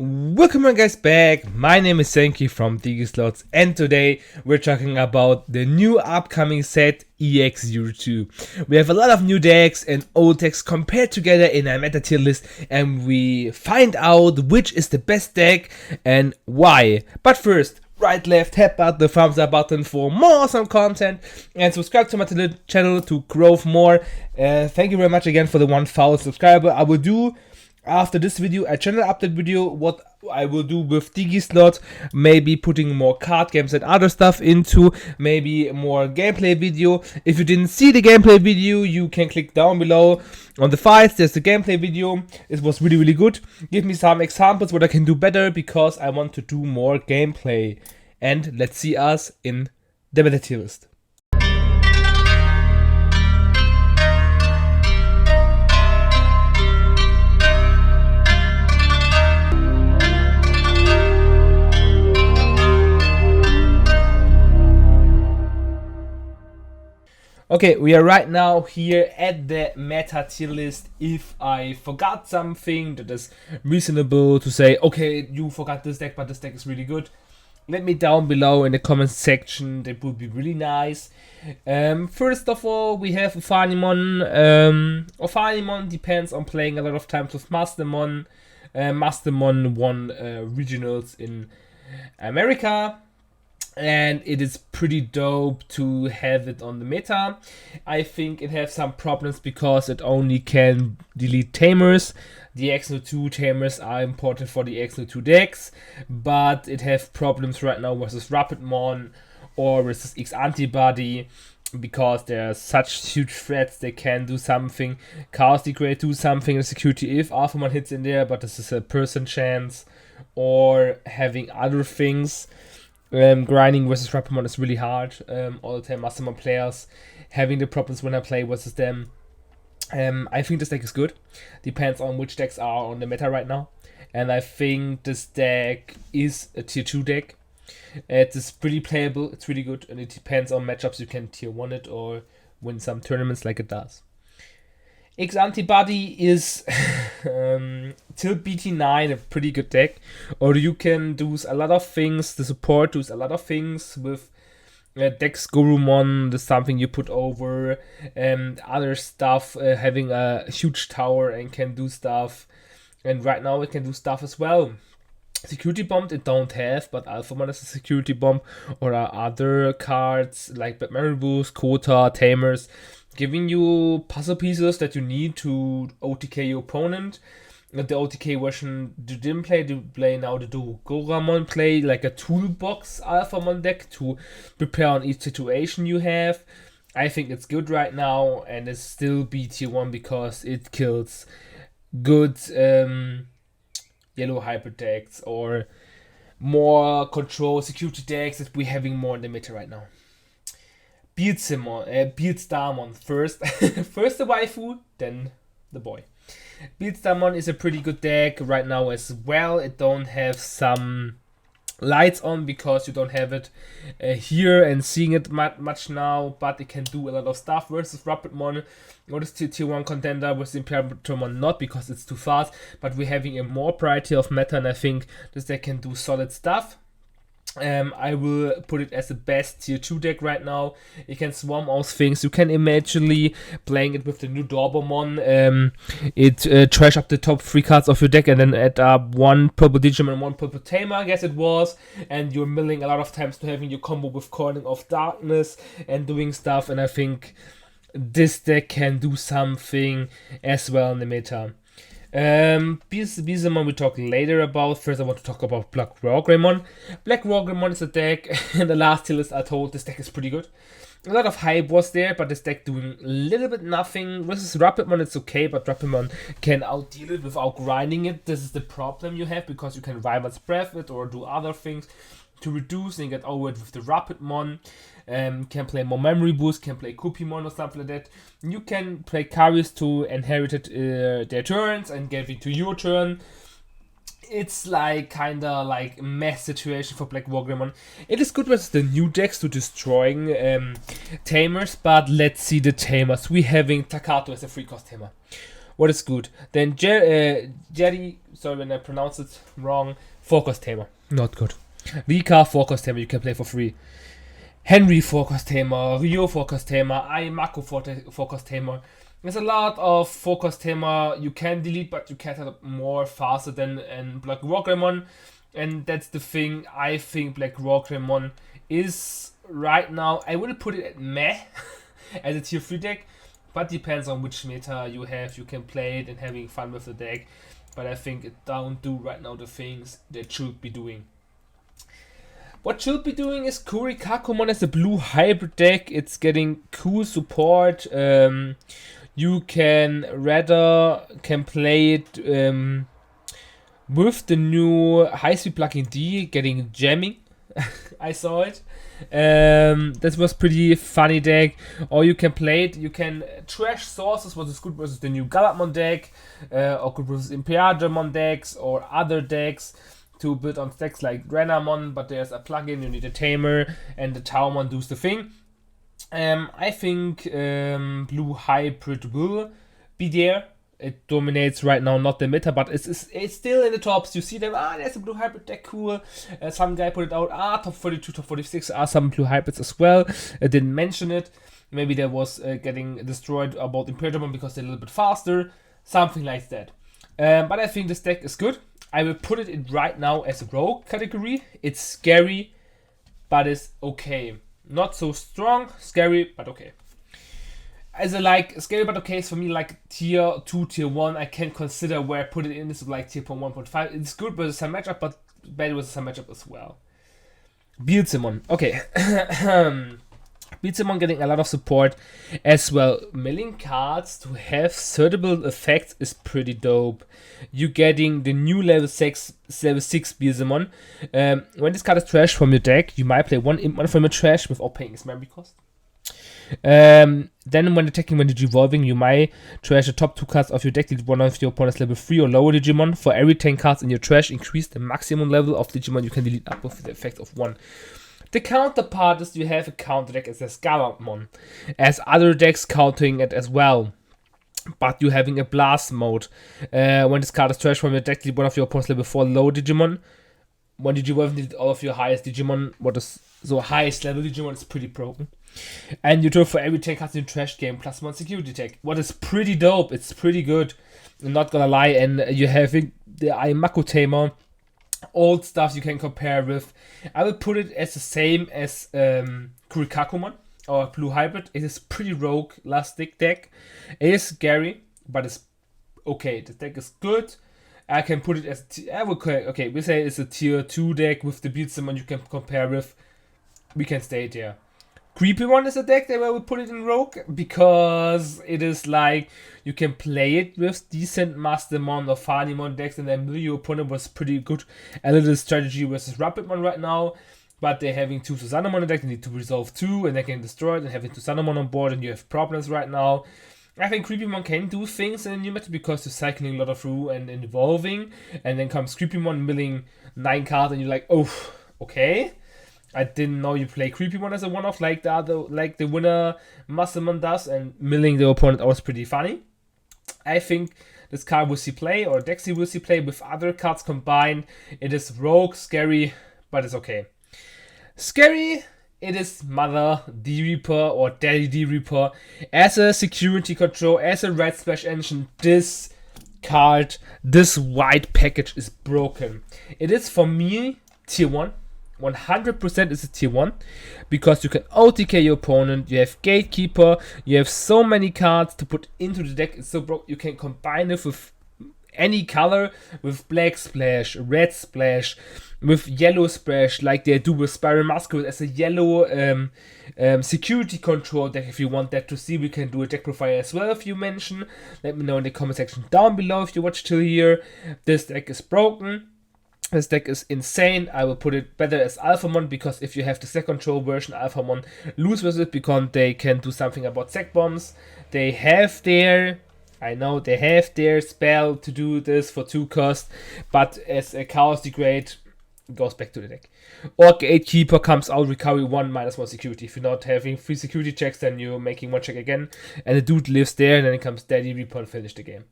Welcome on guys back, my name is Senki from Digimon and today we're talking about the new upcoming set Ex02. We have a lot of new decks and old decks compared together in a meta tier list and we find out which is the best deck and why. But first, right, left, tap out the thumbs up button for more awesome content and subscribe to my channel to grow more. Thank you very much again for the 1,000 subscriber. I will do after this video a channel update video, what I will do with Digimon, maybe putting more card games and other stuff into, maybe more gameplay video. If you didn't see the gameplay video, you can click down below on the files, there's the gameplay video. It was really good. Give me some examples what I can do better, because I want to do more gameplay. And let's see us in the meta tier list. Okay, we are right now here at the meta tier list. If I forgot something that is reasonable to say, okay, you forgot this deck, but this deck is really good, let me down below in the comments section. That would be really nice. First of all, we have Funnymon. Funnymon depends on playing a lot of times with Mastermon. Mastermon won regionals in America. And it is pretty dope to have it on the meta. I think it has some problems because it only can delete tamers. The Ex02 tamers are important for the Ex02 decks, but it has problems right now versus Rapidmon or versus X Antibody, because there are such huge threats. They can do something, Chaos Degrade do something in security if Alphamon hits in there, but this is a % chance, or having other things. Grinding versus Rapidmon is really hard. All the time Mastermon players having the problems when I play versus them. I think this deck is good. Depends on which decks are on the meta right now. And I think this deck is a tier 2 deck. It is pretty playable, it's really good, and it depends on matchups. You can tier 1 it or win some tournaments like it does. X Antibody is till BT9 a pretty good deck, or you can do a lot of things. The support does a lot of things with Dex Garmon, the something you put over, and other stuff, having a huge tower and can do stuff. And right now it can do stuff as well. Security Bomb it don't have, but Alphamon has a Security Bomb, or other cards like Batman Boost, Kota, Tamers, giving you puzzle pieces that you need to OTK your opponent. The OTK version you didn't play now the Garmon play like a toolbox Alphamon deck to prepare on each situation you have. I think it's good right now, and it's still B tier 1 because it kills good yellow hybrid decks or more control security decks that we're having more in the meta right now. Beardstarmon first. First the waifu, then the boy. Beardstarmon is a pretty good deck right now as well. It don't have some lights on because you don't have it here and seeing it much now, but it can do a lot of stuff versus Rapidmon. What is tier 1 contender with Imperatormon? Not because it's too fast, but we're having a more variety of meta, and I think this deck can do solid stuff. I will put it as the best tier 2 deck right now. You can swarm all things. You can imagine playing it with the new Dorbomon. It trash up the top 3 cards of your deck and then add up 1 purple Digimon and 1 purple Tamer, I guess it was. And you're milling a lot of times to having your combo with Coiling of Darkness and doing stuff. And I think this deck can do something as well in the meta. Digimon we talk later about. First I want to talk about Black Greymon. Black Greymon is a deck, in the last tier list I told this deck is pretty good. A lot of hype was there, but this deck doing a little bit nothing. Versus Rapidmon it's okay, but Rapidmon can outdeal it without grinding it. This is the problem you have, because you can Rival's Breath it or do other things to reduce and get over it with the Rapidmon. Can play more memory boost, can play Cupimon or something like that. You can play Carius to inherit their turns and give it to your turn. It's like kinda like a mess situation for Black Greymon. It is good with the new decks to destroying tamers, but let's see the tamers. We having Takato as a free cost tamer. What is good? Then Jerry, sorry when I pronounce it wrong, Focus Tamer. Not good. Vika Focus Tamer, you can play for free. Henry Focus Tamer, Ryo Focus Tamer, Mako Focus Tamer. There's a lot of Focus Tamer you can delete, but you can't have more faster than Black Rockramon. And that's the thing. I think Black Rockramon is right now, I wouldn't put it at meh as a tier 3 deck, but depends on which meta you have. You can play it and having fun with the deck, but I think it don't do right now the things that should be doing. What should be doing is Kurikakumon as a blue hybrid deck. It's getting cool support. You can play it with the new high speed plugin D getting jamming. I saw it. That was pretty funny deck. Or you can play it. You can trash sources, what is good versus the new Garmon deck, or good versus Imperialmon decks or other decks to build on decks like Renamon, but there's a plugin, you need a tamer, and the Taumon does the thing. I think blue hybrid will be there. It dominates right now, not the meta, but it's still in the tops. You see them, there's a blue hybrid deck, cool. Some guy put it out, top 42, top 46 are some blue hybrids as well. I didn't mention it. Maybe there was getting destroyed about Imperialmon because they're a little bit faster, something like that. But I think this deck is good. I will put it in right now as a rogue category. It's scary, but it's okay. Not so strong, scary, but okay. As a scary but okay is for me like tier 2, tier 1. I can consider where I put it in. This is like tier 1.5. It's good versus some matchup, but bad versus some matchup as well. Beelzemon. Okay. Beelzemon getting a lot of support as well. Milling cards to have suitable effects is pretty dope. You getting the new level 6 Beelzemon. When this card is trash from your deck, you might play one Impmon from your trash without paying its memory cost. Then when attacking when Digivolving, you might trash the top 2 cards of your deck, delete one of your opponent's level 3 or lower Digimon. For every 10 cards in your trash, increase the maximum level of Digimon you can delete up with the effect of 1. The counterpart is you have a counter deck as a Garmon, as other decks countering it as well. But you having a blast mode. When this card is trash from your deck, delete one of your opponent's level 4 low Digimon. When Digivolving, delete all of your highest Digimon. What is so highest level Digimon is pretty broken. And you draw for every 10 cards in your trash game +1 security tag. What is pretty dope. It's pretty good. I'm not gonna lie. And you having the Mako Tamer. Old stuff you can compare with. I will put it as the same as Kurikakumon or Blue Hybrid. It is pretty rogue lastic deck. It is scary, but it's okay. The deck is good. I can put it as okay. We say it's a tier 2 deck with the Beelzemon you can compare with. We can stay there. Creepy One is a deck that I will put it in Rogue because it is like you can play it with decent Mastermon or Funnymon decks, and then your opponent was pretty good. A little strategy versus Rapidmon right now, but they're having 2 Susanomon in the deck, they need to resolve 2 and they can destroy it, and having 2 Susanomon on board and you have problems right now. I think Creepymon can do things in a new meta because you're cycling a lot of through and evolving, and then comes Creepymon milling 9 cards and you're like, oh, okay. I didn't know you play Creepymon as a one-off like the winner Mastermon does, and milling the opponent was pretty funny. I think this card will see play, or Dexy will see play with other cards combined. It is rogue, scary, but it's okay. Scary, it is Mother D-Reaper or Daddy D-Reaper. As a security control, as a red splash engine, this card, this white package is broken. It is for me tier 1. 100% is a tier 1 because you can OTK your opponent, you have Gatekeeper, you have so many cards to put into the deck. It's so broke. You can combine it with any color, with black splash, red splash, with yellow splash, like they do with Spiral Masquerade as a yellow security control deck. If you want that to see, we can do a deck profile as well if you mention. Let me know in the comment section down below if you watch till here. This deck is broken. This deck is insane. I will put it better as Alphamon because if you have the Sec Control version, Alphamon lose with it because they can do something about Sec Bombs. They have their spell to do this for 2 cost, but as a Chaos Degrade, goes back to the deck. Or Gatekeeper comes out, recovery 1, -1 security. If you're not having 3 security checks, then you're making 1 check again, and the dude lives there, and then it comes Daddy Reaper and finish the game.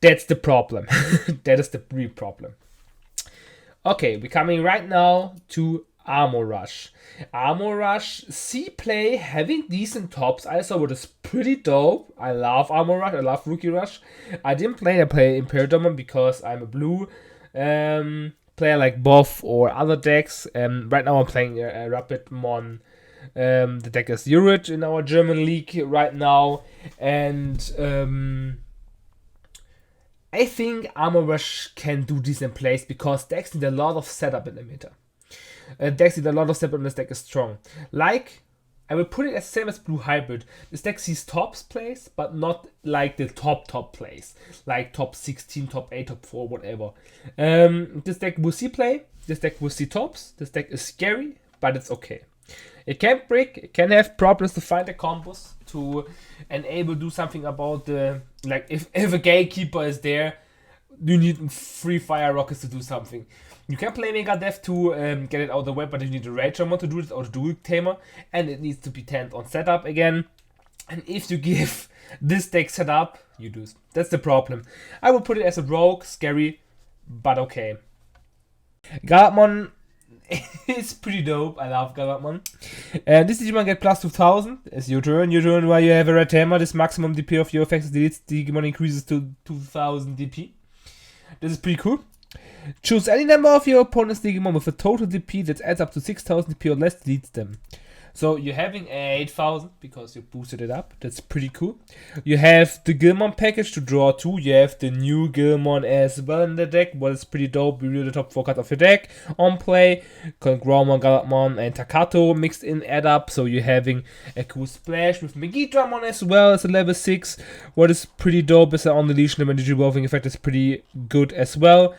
That's the problem. That is the real problem. Okay, we're coming right now to Armor Rush. Armor Rush, C-Play, having decent tops. I saw what is pretty dope. I love Armor Rush, I love Rookie Rush. I didn't play, I play Imperial because I'm a blue player like Boff or other decks. Right now I'm playing Rapidmon. The deck is Urich in our German league right now. And I think Armor Rush can do decent plays because decks need a lot of setup in the meta. Decks need a lot of setup and this deck is strong. Like, I will put it as same as Blue Hybrid. This deck sees tops plays, but not like the top plays. Like top 16, top 8, top 4, whatever. This deck will see play. This deck will see tops. This deck is scary, but it's okay. It can break. It can have problems to find the combos to enable do something about the... Like, if a Gatekeeper is there, you need 3 Fire Rockets to do something. You can play Mega Death to get it out of the way, but you need a Rager to do it, or the Dual Tamer, and it needs to be 10 on setup again. And if you give this deck setup, you lose. That's the problem. I would put it as a rogue, scary, but okay. Garmon is pretty dope. I love Garmon. This Digimon get plus 2000. It's your turn. Your turn where you have a Red Hammer. This maximum DP of your effects deletes. Digimon increases to 2000 DP. This is pretty cool. Choose any number of your opponent's Digimon with a total DP that adds up to 6000 DP or less, deletes them. So you're having 8000 because you boosted it up. That's pretty cool. You have the Gilmon package to draw 2. You have the new Gilmon as well in the deck. What is pretty dope. Reveal the top 4 cards of your deck on play. Garmon, Galmon, and Takato mixed in add up. So you're having a cool splash with Megidramon as well as a level 6. What is pretty dope is an on-deletion and Digivolving effect is pretty good as well.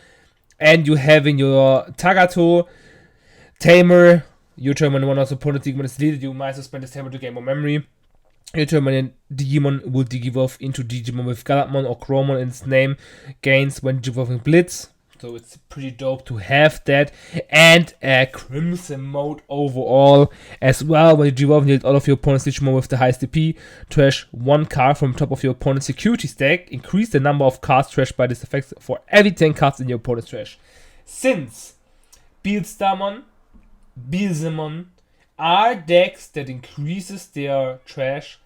And you having your Tagato Tamer. You turn when one of the opponent's Digimon is deleted, you might suspend this Tamer to gain more memory. You turn when Digimon will Digivolve into Digimon with Galmon or Chromon in its name, gains when Digivolving Blitz. So it's pretty dope to have that. And a Crimson mode overall as well. When you Digivolve, you delete all of your opponent's Digimon with the highest DP. Trash 1 card from top of your opponent's security stack. Increase the number of cards trashed by this effect for every 10 cards in your opponent's trash. Since Beelstamon, Beelzemon are decks that increases their trash,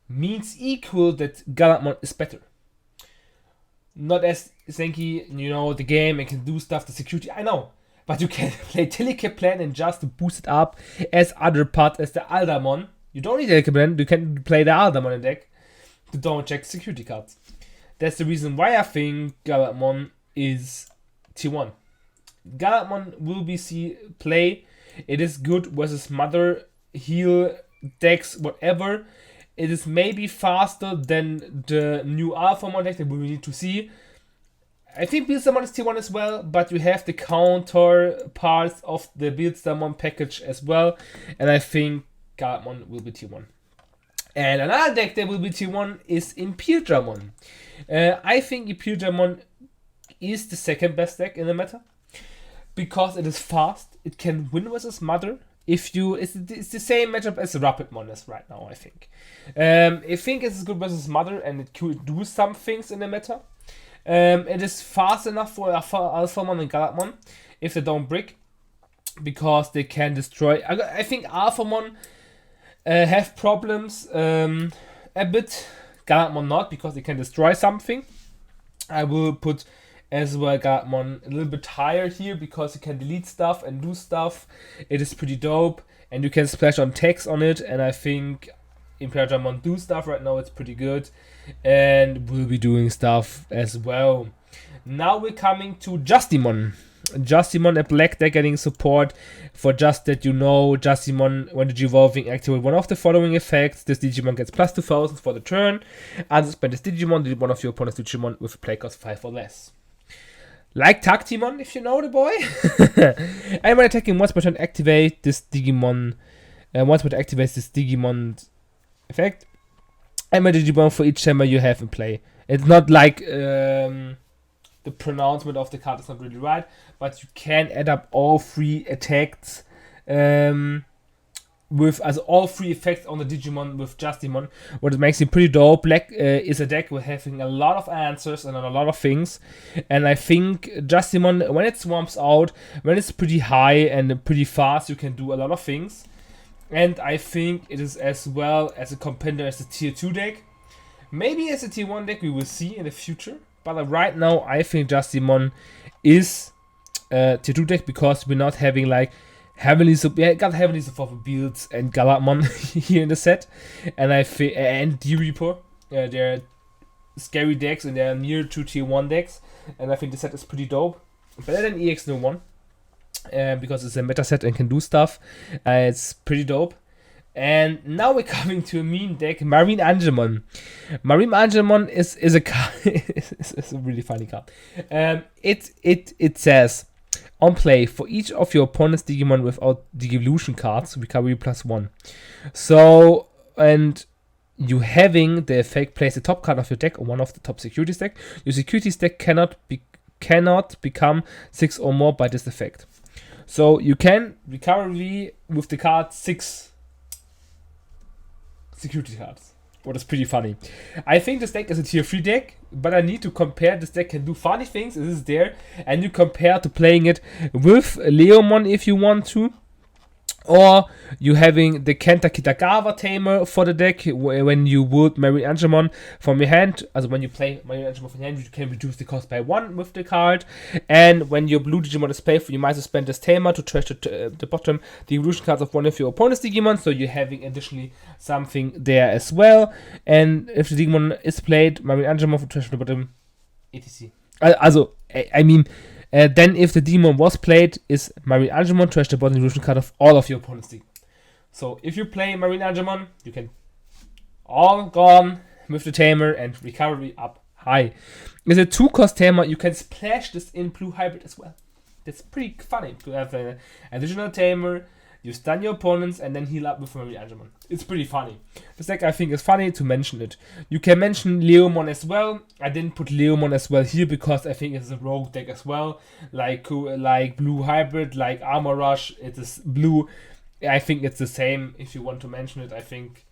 means equal that Galmon is better. Not as Senki, you know, the game, it can do stuff, the security, I know. But you can play Delicate Plan and just to boost it up as other part as the Aldamon. You don't need Delicate Plan, you can play the Aldamon in deck to don't check security cards. That's the reason why I think Galmon is T1. Galmon will be play. It is good versus Mother, Heal, decks, whatever. It is maybe faster than the new Alphamon deck that we need to see. I think Beelstamon is T1 as well, but you have the counter parts of the Beelstamon package as well. And I think Garmon will be T1. And another deck that will be T1 is Imperialdramon. I think Imperialdramon is the second best deck in the meta. Because it is fast, it can win versus Mother. It's the same matchup as Rapidmon is right now, I think. I think it's good versus Mother and it could do some things in the meta. It is fast enough for Alphamon and Galmon if they don't brick. Because they can destroy. I think Alphamon have problems a bit. Galmon not, because they can destroy something. I will put as well Garmon a little bit higher here because you can delete stuff and do stuff. It is pretty dope and you can splash on text on it, and I think Imperialdramon do stuff right now, it's pretty good and will be doing stuff as well. Now we're coming to Justimon. Justimon, a black deck getting support for just that, you know, Justimon when Digivolving activate one of the following effects. This Digimon gets plus 2000 for the turn. Unsuspend this Digimon, delete one of your opponent's Digimon with a play cost 5 or less. Like Tactimon, if you know the boy. And when attacking once per turn, activate this Digimon. Once per turn, activates this Digimon effect. And my Digimon for each chamber you have in play. It's not like the pronouncement of the card is not really right, but you can add up all 3 attacks with all 3 effects on the Digimon with Justimon, what makes it pretty dope. Black is a deck with having a lot of answers and a lot of things, and I think Justimon, when it swarms out, when it's pretty high and pretty fast, you can do a lot of things. And I think it is as well as a competitor as a tier 2 deck. Maybe as a tier 1 deck we will see in the future. But right now I think Justimon is a tier 2 deck because we're not having like heavily support builds and Garmon here in the set. And and D-Reaper. They're scary decks and they're near to tier 1 decks. And I think the set is pretty dope. Better than Ex01. Because it's a meta set and can do stuff. It's pretty dope. And now we're coming to a meme deck, Marine Angelman. Marine Angelman is a card. It's a really funny card. It says, on play, for each of your opponent's Digimon without Digivolution cards, recovery +1. So, and you having the effect, place the top card of your deck or one of the top securities deck. Your securities deck cannot become 6 or more by this effect. So you can recovery with the card 6 security cards. What is pretty funny. I think this deck is a tier 3 deck, but I need to compare. This deck can do funny things, it is there, and you compare to playing it with Leomon if you want to. Or you having the Kenta Kitagawa Tamer for the deck when you would Marine Angelman from your hand. Also when you play Marine Angelman from your hand, you can reduce the cost by 1 with the card. And when your blue Digimon is played, you might spend this Tamer to trash the bottom the evolution cards of one of your opponent's Digimon. So you're having additionally something there as well. And if the Digimon is played, Marine Angelman for trash the bottom, etc. Then if the Digimon was played, is Marine Angelman trash the bottom evolution card of all of your opponent's Digimon. So if you play Marine Angelman, you can all gone with the Tamer and recovery up high. It's a 2-cost Tamer, you can splash this in blue hybrid as well. That's pretty funny to have an additional Tamer, you stun your opponents and then heal up with Marine Angelman. It's pretty funny. This deck I think is funny to mention it. You can mention Leomon as well. I didn't put Leomon as well here because I think it's a rogue deck as well. Like blue hybrid, like Armor Rush, it is blue. I think it's the same if you want to mention it. I think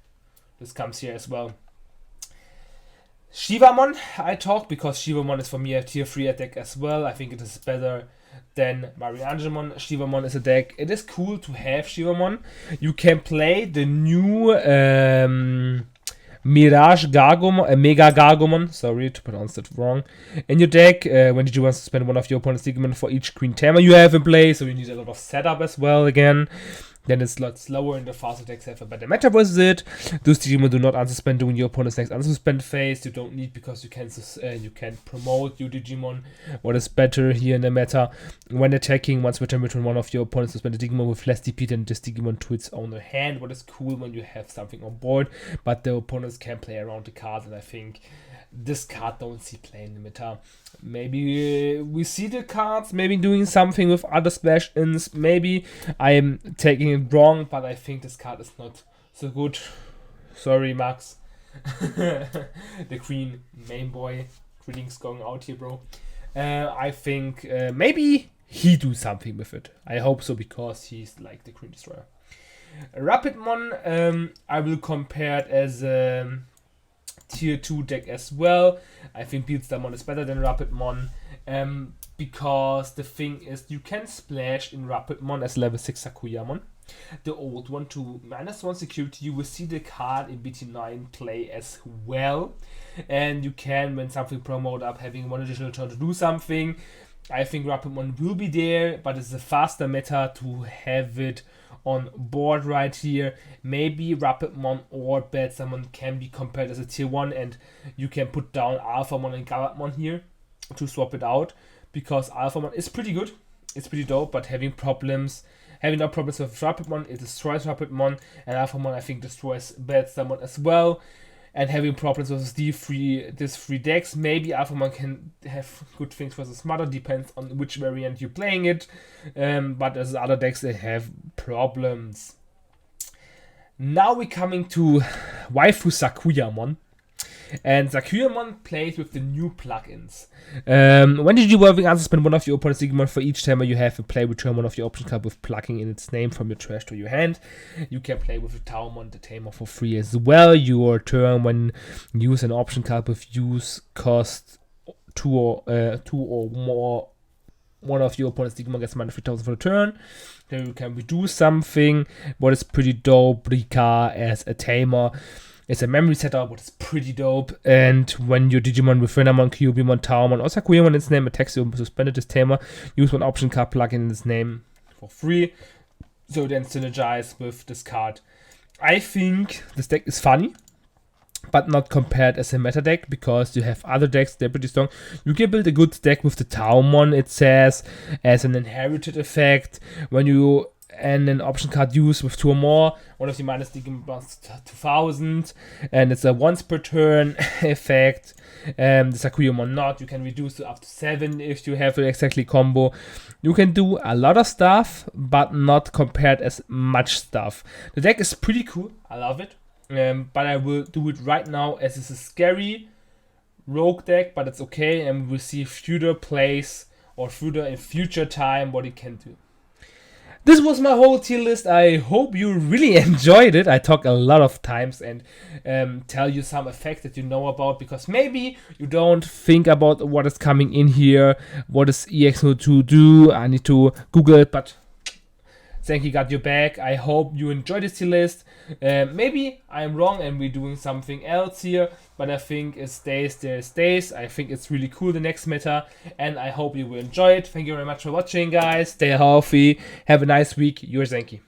this comes here as well. Shivamon, I talk because Shivamon is for me a tier 3 deck as well. I think it is better than Marine Angelman. Shivamon is a deck. It is cool to have Shivamon. You can play the new Mirage Gargomon, Mega Gargomon, sorry to pronounce that wrong, in your deck when you want to spend one of your opponent's Digimon for each green Tamer you have in play, so you need a lot of setup as well again. Then it's a lot slower and the faster decks have a better meta versus it. Those Digimon do not unsuspend during your opponent's next unsuspend phase. You don't need because you can promote your Digimon. What is better here in the meta? When attacking, once return one of your opponent's suspended Digimon with less DP than this Digimon to its owner hand. What is cool when you have something on board, but the opponents can play around the card, and I think this card don't see play in the meta. Maybe we see the cards maybe doing something with other splash-ins. Maybe I am taking it wrong, but I think this card is not so good. Sorry, Max. The Queen main boy. Greetings going out here, bro. I think maybe he do something with it. I hope so because he's like the Queen Destroyer. Rapidmon, I will compare it as tier 2 deck as well. I think Beatstamon is better than Rapidmon because the thing is you can splash in Rapidmon as level 6 Sakuyamon. The old one to -1 security, you will see the card in BT9 play as well. And you can, when something promote up, having one additional turn to do something. I think Rapidmon will be there, but it's a faster meta to have it on board right here. Maybe Rapidmon or Beatstamon can be compared as a tier 1 and you can put down Alphamon and Garmon here to swap it out because Alphamon is pretty good. It's pretty dope, but having no problems with Rapidmon, it destroys Rapidmon, and Alphamon I think destroys Beatstamon as well. And having problems with these three decks, maybe Alphamon can have good things versus Mother, depends on which variant you're playing it. But as other decks, they have problems. Now we're coming to Waifu Sakuyamon. And Sakuyamon plays with the new plugins. When did you evolving answer spend one of your opponent's Digimon for each timer you have and play return one of your option card with plugging in its name from your trash to your hand. You can play with the Taumon, the tamer, for free as well. Your turn when you use an option card with use cost two or more. One of your opponent's Digimon gets minus 3000 for the turn. Then you can redo something. What is pretty dope, Rika as a tamer. It's a memory setup, what is pretty dope. And when your Digimon with Funnymon, Kyubimon, Taumon, or Sakuyamon in its name attacks you suspended this tamer, use one option card plugin in its name for free. So then synergize with this card. I think this deck is funny, but not compared as a meta deck, because you have other decks, they're pretty strong. You can build a good deck with the Taumon, it says, as an inherited effect. When you and an option card use with 2 or more, one of the minus Digimon 2000, and it's a once per turn effect. The Sakuyamon not, you can reduce to up to 7 if you have it exactly combo. You can do a lot of stuff, but not compared as much stuff. The deck is pretty cool, I love it. But I will do it right now as it's a scary rogue deck, but it's okay, and we'll see future plays or in future time what it can do. This was my whole tier list. I hope you really enjoyed it. I talk a lot of times and tell you some effects that you know about, because maybe you don't think about what is coming in here. What does Ex02 do? I need to Google it, but Zenki got your back. I hope you enjoyed this tier list. Maybe I'm wrong and we're doing something else here, but I think it stays there, it stays. I think it's really cool, the next meta, and I hope you will enjoy it. Thank you very much for watching, guys. Stay healthy. Have a nice week. Your Zenki.